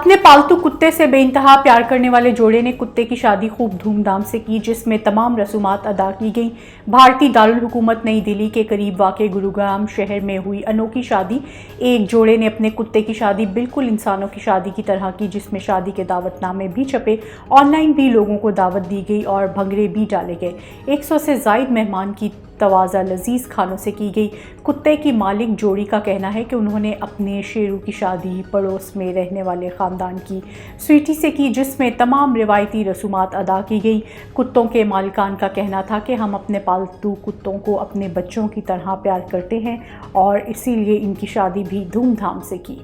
अपने पालतू कुत्ते से बेइंतहा प्यार करने वाले जोड़े ने कुत्ते की शादी खूब धूमधाम से की, जिसमें तमाम रसूमात अदा की गईं। भारतीय दारुल हुकूमत नई दिल्ली के करीब वाक़े गुरुग्राम शहर में हुई अनोखी शादी। एक जोड़े ने अपने कुत्ते की शादी बिल्कुल इंसानों की शादी की तरह की, जिसमें शादी के दावतनामे भी छपे, ऑनलाइन भी लोगों को दावत दी गई और भंगड़े भी डाले गए। 100 से ज़ायद मेहमान की तवाज़ा लजीज़ खानों से की गई। कुत्ते की मालिक जोड़ी का कहना है कि उन्होंने अपने शेरू की शादी पड़ोस में रहने वाले ख़ानदान की स्वीटी से की, जिसमें तमाम रिवायती रसूमात अदा की गई। कुत्तों के मालिकान का कहना था कि हम अपने पालतू कुत्तों को अपने बच्चों की तरह प्यार करते हैं और इसीलिए इनकी शादी भी धूमधाम से की।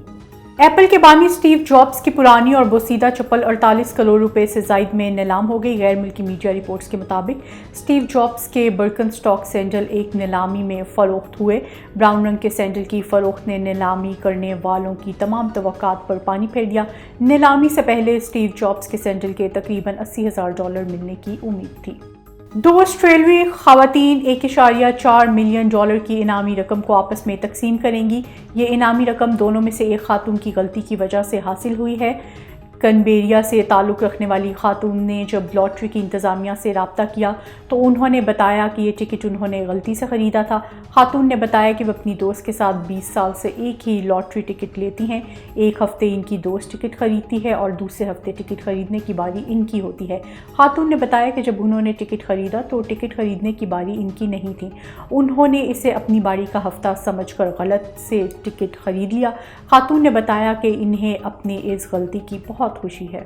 एप्पल के बानी स्टीव जॉब्स की पुरानी और बोसीदा चप्पल 48 करोड़ रुपए से ज़ायद में नीलाम हो गई। गैर मुल्की मीडिया रिपोर्ट्स के मुताबिक स्टीव जॉब्स के बर्कनस्टॉक सैंडल एक नीलामी में फ़रोख्त हुए। ब्राउन रंग के सैंडल की फ़रोख्त ने नीलामी करने वालों की तमाम तवक्कात पर पानी फेर दिया। नीलामी से पहले स्टीव जॉब्स के सैंडल के तकरीबन $80,000 मिलने की उम्मीद थी। 2 ऑस्ट्रेलियाई ख़वातीन $1.4 मिलियन की इनामी रकम को आपस में तकसीम करेंगी। ये इनामी रकम दोनों में से एक खातून की गलती की वजह से हासिल हुई है। कनबेरिया से ताल्लुक़ रखने वाली खातून ने जब लॉटरी की इंतज़ामिया से रब्ता किया तो उन्होंने बताया कि ये टिकट उन्होंने गलती से ख़रीदा था। खातून ने बताया कि वह अपनी दोस्त के साथ 20 साल से एक ही लॉटरी टिकट लेती हैं। एक हफ़्ते इनकी दोस्त टिकट ख़रीदती है और दूसरे हफ़्ते टिकट ख़रीदने की बारी इनकी होती है। खातून ने बताया कि जब उन्होंने टिकट ख़रीदा तो टिकट ख़रीदने की बारी इनकी नहीं थी। उन्होंने इसे अपनी बारी का हफ़्ता समझकर गलत से टिकट ख़रीद लिया। खातून ने बताया कि इन्हें अपनी इस गलती की बहुत खुशी है।